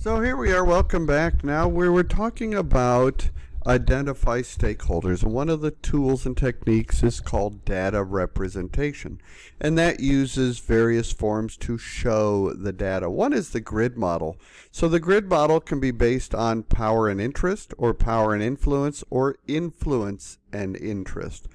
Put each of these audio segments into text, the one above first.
So here we are, welcome back. Now we were talking about identify stakeholders, and one of the tools and techniques is called data representation, and that uses various forms to show the data. One is the grid model. So the grid model can be based on power and interest, or power and influence, or influence and interest.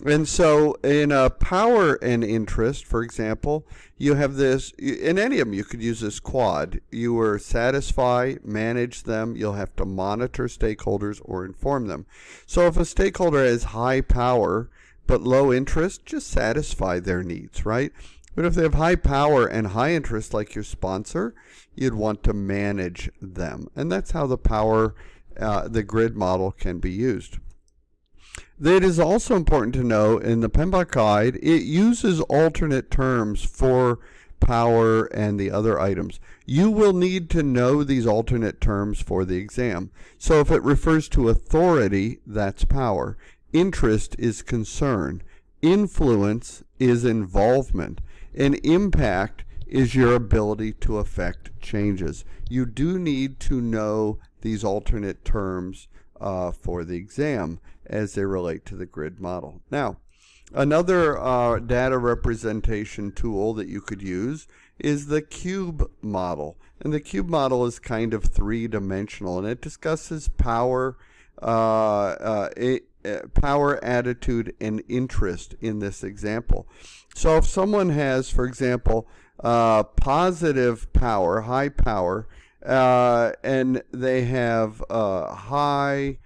And so in a power and interest, for example, you have this, in any of them you could use this quad. You will satisfy, manage them, you'll have to monitor stakeholders or inform them. So if a stakeholder has high power but low interest, just satisfy their needs, right? But if they have high power and high interest like your sponsor, you'd want to manage them. And that's how the grid model can be used. It is also important to know in the PMBOK guide, it uses alternate terms for power and the other items. You will need to know these alternate terms for the exam. So if it refers to authority, that's power. Interest is concern. Influence is involvement. And impact is your ability to affect changes. You do need to know these alternate terms for the exam as they relate to the grid model. Now, another data representation tool that you could use is the cube model. And the cube model is kind of three-dimensional, and it discusses power, power, attitude, and interest in this example. So if someone has, for example, positive power, high power, and they have high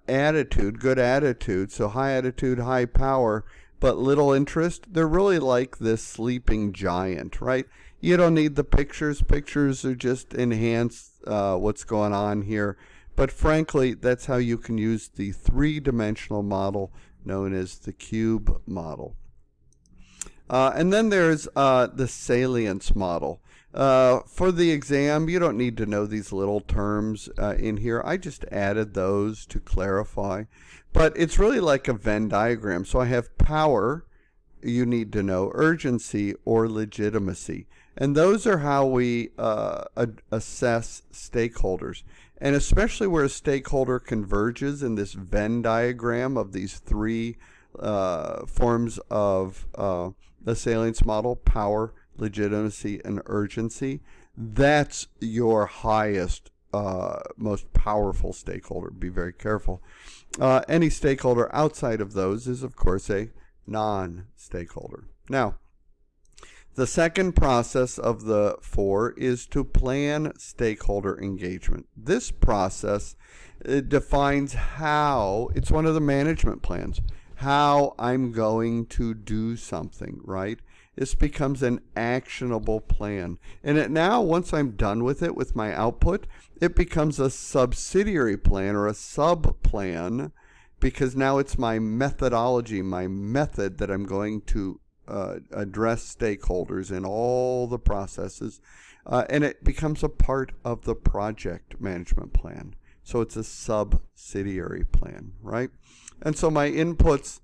attitude, good attitude, so high attitude, high power, but little interest, they're really like this sleeping giant, right? You don't need the pictures. Pictures are just enhance what's going on here. But frankly, that's how you can use the three-dimensional model known as the cube model. And then there's the salience model. For the exam, you don't need to know these little terms in here. I just added those to clarify. But it's really like a Venn diagram. So I have power, you need to know urgency or legitimacy. And those are how we assess stakeholders. And especially where a stakeholder converges in this Venn diagram of these three forms of the salience model, power, legitimacy, and urgency, that's your highest, most powerful stakeholder. Be very careful. Any stakeholder outside of those is, of course, a non-stakeholder. Now, the second process of the four is to plan stakeholder engagement. This process defines how, it's one of the management plans, how I'm going to do something, right? This becomes an actionable plan. And it now, once I'm done with it, with my output, it becomes a subsidiary plan or a sub-plan, because now it's my methodology, my method that I'm going to address stakeholders in all the processes. And it becomes a part of the project management plan. So it's a subsidiary plan, right? And so my inputs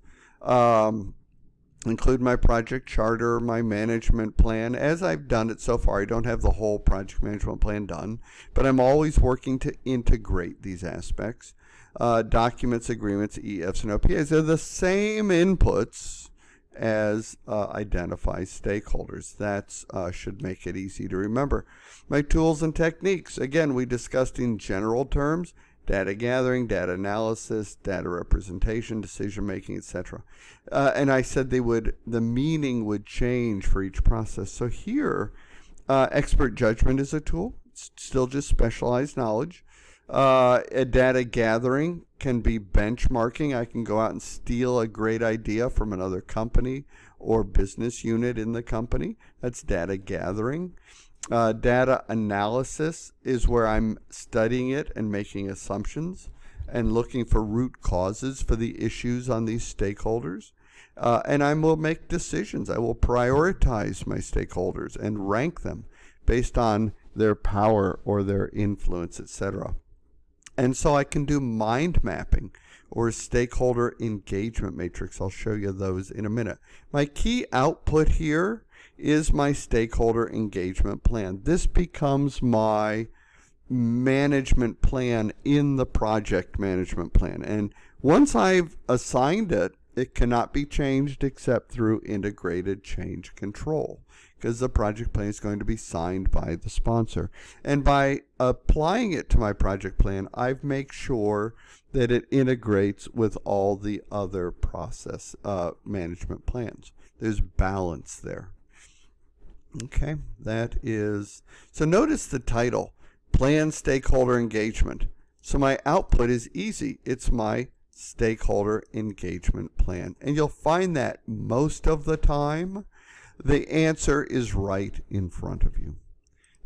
include my project charter, my management plan. As I've done it so far, I don't have the whole project management plan done, but I'm always working to integrate these aspects. Documents, agreements, EFs, and OPAs are the same inputs as identify stakeholders. That should make it easy to remember. My tools and techniques, again, we discussed in general terms: data gathering, data analysis, data representation, decision making, etc. And I said the meaning would change for each process. So here, expert judgment is a tool. It's still just specialized knowledge. Data gathering can be benchmarking. I can go out and steal a great idea from another company or business unit in the company. That's data gathering. Data analysis is where I'm studying it and making assumptions and looking for root causes for the issues on these stakeholders. And I will make decisions. I will prioritize my stakeholders and rank them based on their power or their influence, etc. And so I can do mind mapping or stakeholder engagement matrix. I'll show you those in a minute. My key output here is my stakeholder engagement plan. This becomes my management plan in the project management plan. And once I've assigned it, it cannot be changed except through integrated change control, because the project plan is going to be signed by the sponsor. And by applying it to my project plan, I've made sure that it integrates with all the other process management plans. There's balance there. Okay, that is, so notice the title, Plan Stakeholder Engagement. So my output is easy. It's my stakeholder engagement plan. And you'll find that most of the time, the answer is right in front of you.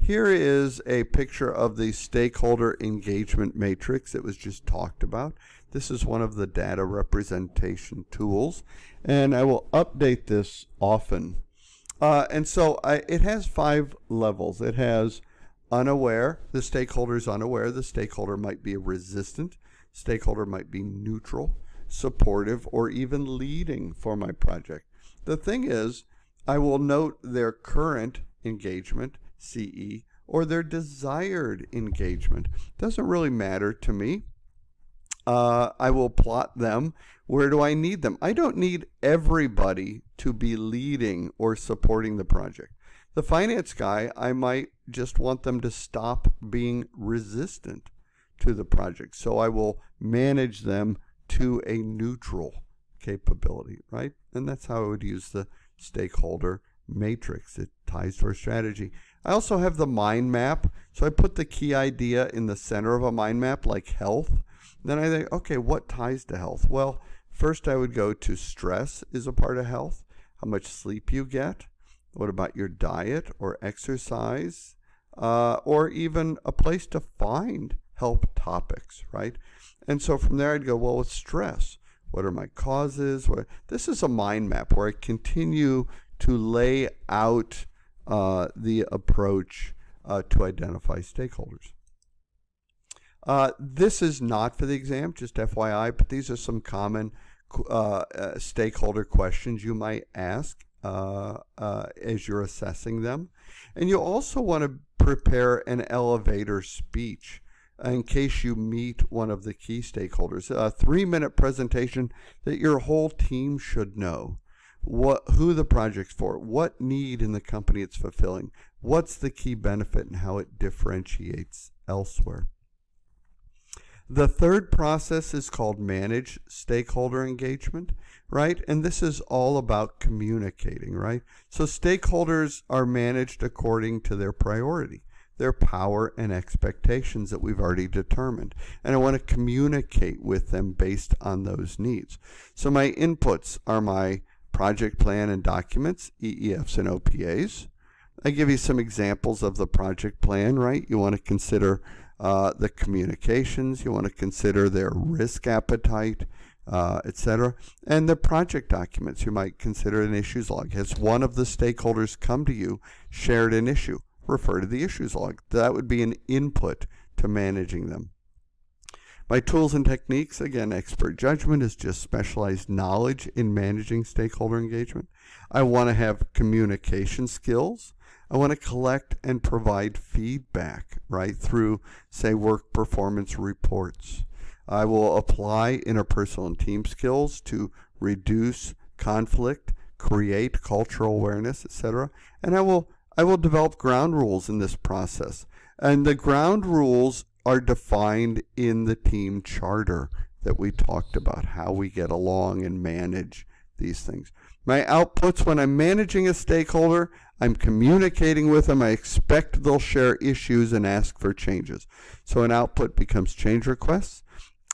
Here is a picture of the stakeholder engagement matrix that was just talked about. This is one of the data representation tools, and I will update this often. And so it has 5 levels. It has unaware, the stakeholder is unaware. The stakeholder might be resistant. Stakeholder might be neutral, supportive, or even leading for my project. The thing is, I will note their current engagement, CE, or their desired engagement. Doesn't really matter to me. I will plot them. Where do I need them? I don't need everybody to be leading or supporting the project. The finance guy, I might just want them to stop being resistant to the project. So I will manage them to a neutral capability, right? And that's how I would use the stakeholder matrix. It ties to our strategy. I also have the mind map. So I put the key idea in the center of a mind map, like health. Then I think, okay, what ties to health? Well, first I would go to stress is a part of health. How much sleep you get. What about your diet or exercise? Or even a place to find help topics, right? And so from there I'd go, well, with stress, what are my causes? This is a mind map where I continue to lay out the approach to identify stakeholders. This is not for the exam, just FYI, but these are some common stakeholder questions you might ask as you're assessing them. And you also want to prepare an elevator speech in case you meet one of the key stakeholders. A 3-minute presentation that your whole team should know. Who the project's for, what need in the company it's fulfilling, what's the key benefit and how it differentiates elsewhere. The third process is called manage stakeholder engagement, right? And this is all about communicating, right? So stakeholders are managed according to their priority, their power and expectations that we've already determined. And I want to communicate with them based on those needs. So my inputs are my project plan and documents, EEFs and OPAs. I give you some examples of the project plan, right? You want to consider the communications, you want to consider their risk appetite, etc. And the project documents, you might consider an issues log. Has one of the stakeholders come to you, shared an issue? Refer to the issues log. That would be an input to managing them. My tools and techniques, again, expert judgment is just specialized knowledge in managing stakeholder engagement. I want to have communication skills. I want to collect and provide feedback, right, through, say, work performance reports. I will apply interpersonal and team skills to reduce conflict, create cultural awareness, etc. And I will develop ground rules in this process. And the ground rules are defined in the team charter that we talked about, how we get along and manage these things. My outputs, when I'm managing a stakeholder, I'm communicating with them. I expect they'll share issues and ask for changes. So an output becomes change requests.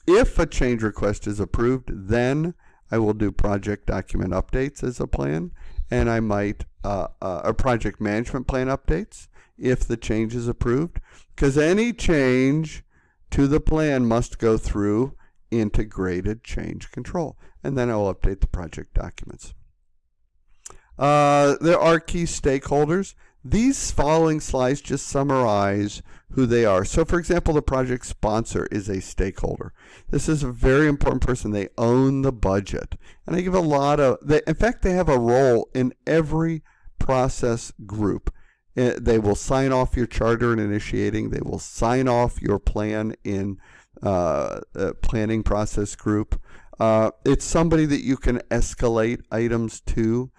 If a change request is approved, then I will do project document updates as a plan, and I might, or project management plan updates if the change is approved, because any change to the plan must go through integrated change control, and then I'll update the project documents. There are key stakeholders. These following slides just summarize who they are. So for example, the project sponsor is a stakeholder. This is a very important person. They own the budget. And they give a lot of, in fact, they have a role in every process group. They will sign off your charter in initiating. They will sign off your plan in planning process group. It's somebody that you can escalate items to,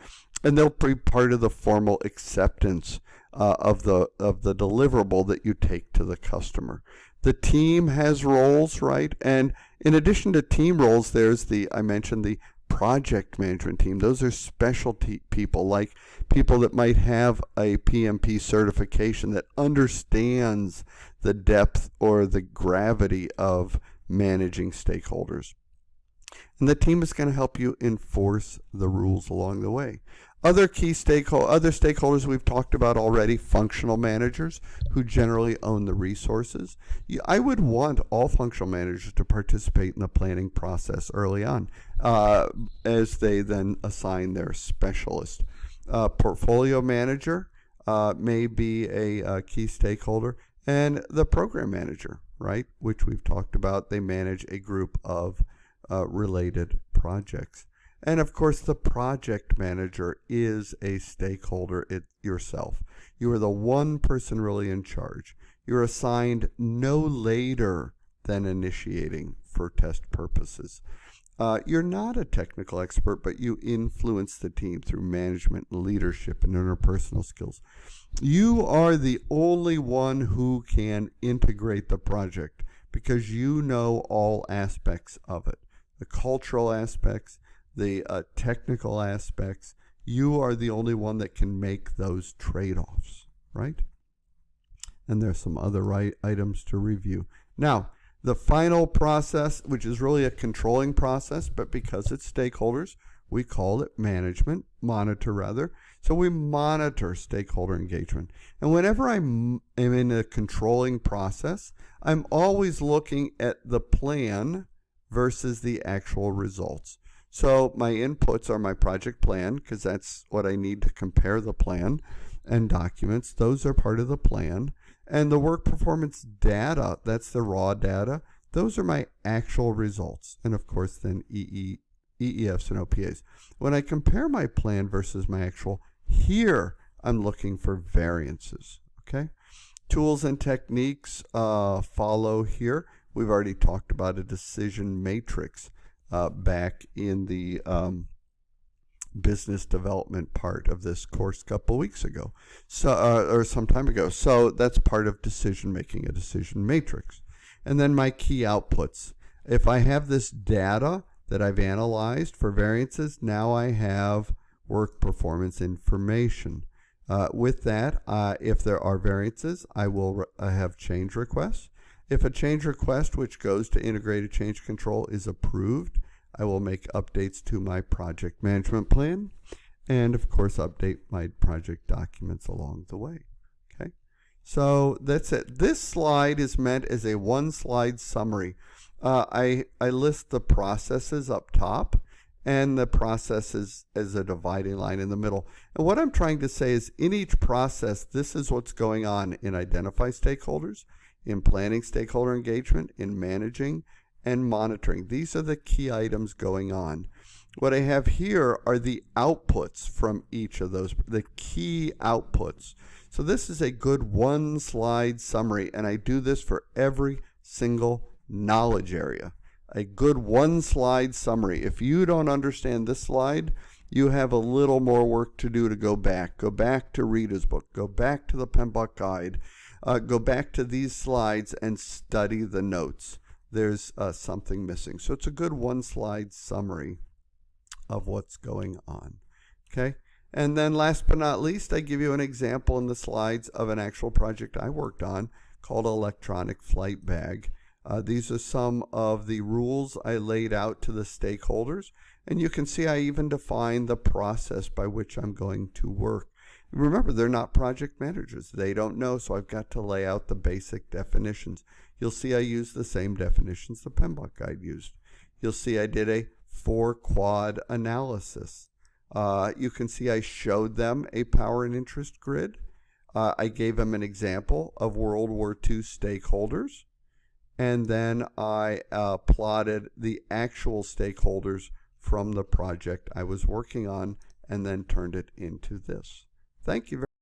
and they'll be part of the formal acceptance of the deliverable that you take to the customer. The team has roles, right? And in addition to team roles, there's I mentioned the project management team. Those are specialty people, like people that might have a PMP certification that understands the depth or the gravity of managing stakeholders. And the team is going to help you enforce the rules along the way. Other stakeholders we've talked about already, functional managers who generally own the resources. I would want all functional managers to participate in the planning process early on as they then assign their specialist. Portfolio manager may be a key stakeholder, and the program manager, right, which we've talked about. They manage a group of related projects. And of course, the project manager is a stakeholder yourself. You are the one person really in charge. You're assigned no later than initiating for test purposes. You're not a technical expert, but you influence the team through management, leadership, and interpersonal skills. You are the only one who can integrate the project because you know all aspects of it. The cultural aspects, the technical aspects. You are the only one that can make those trade-offs, right? And there's some other items to review. Now, the final process, which is really a controlling process, but because it's stakeholders, we call it monitor rather. So we monitor stakeholder engagement. And whenever I'm in a controlling process, I'm always looking at the plan versus the actual results. So my inputs are my project plan, because that's what I need to compare the plan, and documents. Those are part of the plan. And the work performance data, that's the raw data. Those are my actual results. And of course then EEFs and OPAs. When I compare my plan versus my actual, here I'm looking for variances. Okay. Tools and techniques follow here. We've already talked about a decision matrix back in the business development part of this course a couple weeks ago, or some time ago. So that's part of decision making, a decision matrix. And then my key outputs. If I have this data that I've analyzed for variances, now I have work performance information. With that, if there are variances, I will have change requests. If a change request, which goes to integrated change control, is approved, I will make updates to my project management plan, and of course update my project documents along the way. Okay, so that's it. This slide is meant as a one-slide summary. I list the processes up top and the processes as a dividing line in the middle. And what I'm trying to say is in each process, this is what's going on in identify stakeholders, in planning stakeholder engagement, in managing, and monitoring. These are the key items going on. What I have here are the outputs from each of those, the key outputs. So this is a good one-slide summary, and I do this for every single knowledge area. A good one-slide summary. If you don't understand this slide, you have a little more work to do to go back. Go back to Rita's book. Go back to the PMBOK guide. Go back to these slides and study the notes. There's something missing. So it's a good one-slide summary of what's going on. Okay? And then last but not least, I give you an example in the slides of an actual project I worked on called Electronic Flight Bag. These are some of the rules I laid out to the stakeholders. And you can see I even define the process by which I'm going to work. Remember, they're not project managers. They don't know, so I've got to lay out the basic definitions. You'll see I used the same definitions the PMBOK guide used. You'll see I did a 4-quad analysis. You can see I showed them a power and interest grid. I gave them an example of World War II stakeholders. And then I plotted the actual stakeholders from the project I was working on and then turned it into this. Thank you very much.